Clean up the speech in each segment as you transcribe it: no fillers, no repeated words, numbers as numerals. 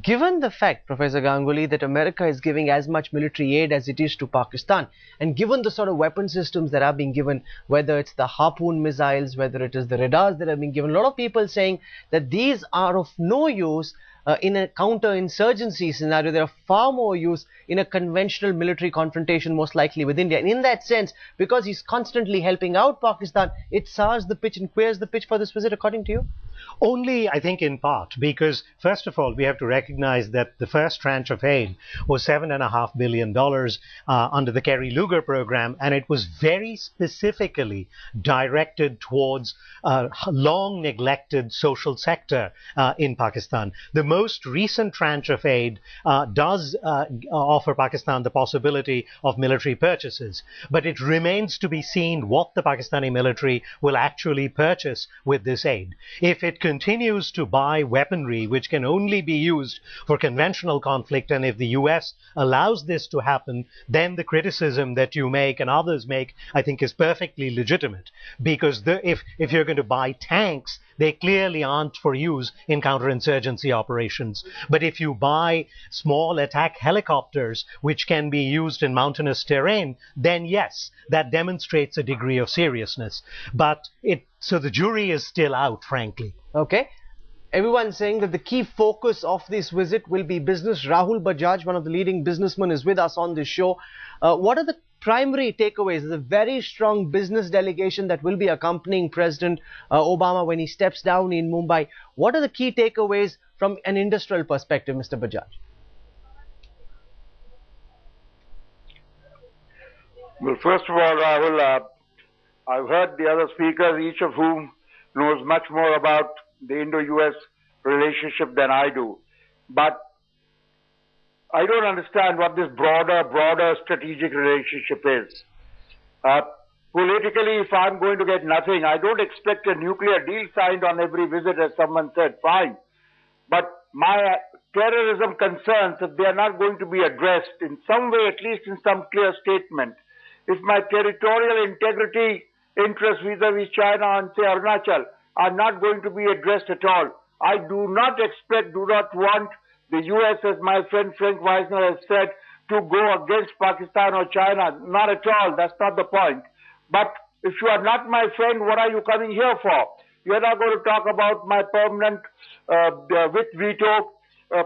Given the fact, Professor Ganguly, that America is giving as much military aid as it is to Pakistan, and given the sort of weapon systems that are being given, whether it's the Harpoon missiles, whether it is the radars that are being given, a lot of people saying that these are of no use in a counter-insurgency scenario. They are far more use in a conventional military confrontation, most likely with India. And in that sense, because he's constantly helping out Pakistan, it sours the pitch and queers the pitch for this visit, according to you? Only, I think, in part, because first of all, we have to recognize that the first tranche of aid was $7.5 billion under the Kerry-Lugar program, and it was very specifically directed towards long neglected social sector in Pakistan. The most recent tranche of aid does offer Pakistan the possibility of military purchases, but it remains to be seen what the Pakistani military will actually purchase with this aid. If it continues to buy weaponry which can only be used for conventional conflict, and if the US allows this to happen, then the criticism that you make and others make, I think, is perfectly legitimate. Because if you're going to buy tanks, they clearly aren't for use in counterinsurgency operations. But if you buy small attack helicopters which can be used in mountainous terrain, then yes, that demonstrates a degree of seriousness. So the jury is still out, frankly. Okay. Everyone's saying that the key focus of this visit will be business. Rahul Bajaj, one of the leading businessmen, is with us on this show. What are the primary takeaways? There's a very strong business delegation that will be accompanying President Obama when he steps down in Mumbai. What are the key takeaways from an industrial perspective, Mr. Bajaj? Well, first of all, Rahul, I've heard the other speakers, each of whom knows much more about the Indo-US relationship than I do. But I don't understand what this broader strategic relationship is. Politically, if I'm going to get nothing, I don't expect a nuclear deal signed on every visit, as someone said, fine. But my terrorism concerns, if they are not going to be addressed in some way, at least in some clear statement, if my territorial integrity interests vis-a-vis China and, say, Arunachal are not going to be addressed at all, I do not want the US, as my friend Frank Weisner has said, to go against Pakistan or China. Not at all. That's not the point. But if you are not my friend, what are you coming here for? You're not going to talk about my permanent with veto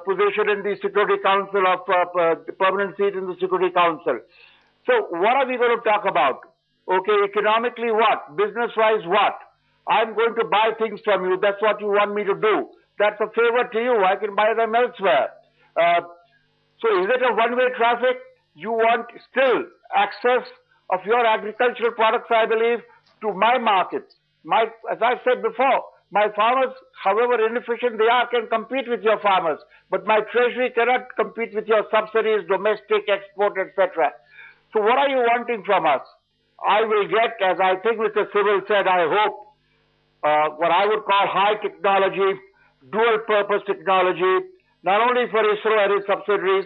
position in the Security Council of permanent seat in the Security Council. So what are we going to talk about? Okay, economically what? Business-wise what? I'm going to buy things from you. That's what you want me to do. That's a favor to you. I can buy them elsewhere. So is it a one-way traffic? You want still access of your agricultural products, I believe, to my markets. As I said before, my farmers, however inefficient they are, can compete with your farmers. But my treasury cannot compete with your subsidies, domestic, export, etc. So what are you wanting from us? I will get, as I think Mr. Civil said, I hope, what I would call high technology, dual-purpose technology, not only for ISRO and its subsidiaries,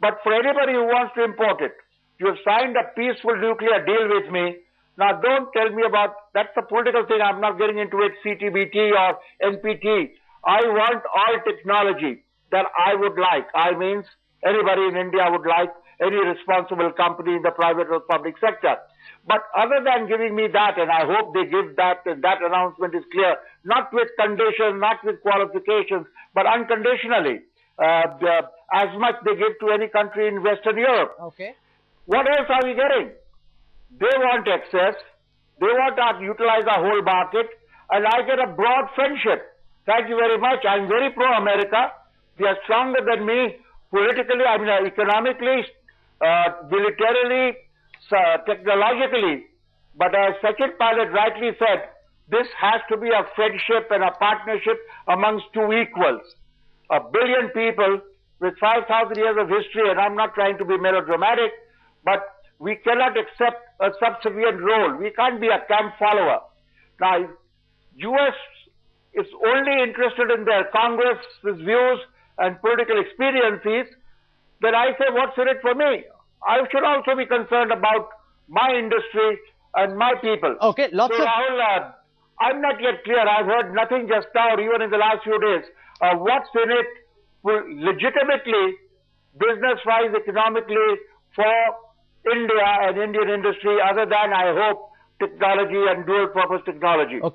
but for anybody who wants to import it. You have signed a peaceful nuclear deal with me. Now, don't tell me about, that's a political thing, I'm not getting into it, CTBT or NPT. I want all technology that I would like. I means anybody in India would like, any responsible company in the private or public sector. But other than giving me that, and I hope they give that, and that announcement is clear, not with conditions, not with qualifications, but unconditionally, as much they give to any country in Western Europe. Okay. What else are we getting? They want access, they want to utilize our whole market, and I get a broad friendship. Thank you very much. I'm very pro-America. They are stronger than me politically, economically, militarily, technologically. But as Sachin Pilot rightly said, this has to be a friendship and a partnership amongst two equals. 1 billion people with 5,000 years of history, and I'm not trying to be melodramatic, but we cannot accept a subservient role. We can't be a camp follower. Now, US is only interested in their Congress's views and political experiences, then I say, what's in it for me? I should also be concerned about my industry and my people. Okay, Rahul, I'm not yet clear. I've heard nothing just now, or even in the last few days. What's in it legitimately, business-wise, economically, for India and Indian industry, other than, I hope, technology and dual-purpose technology.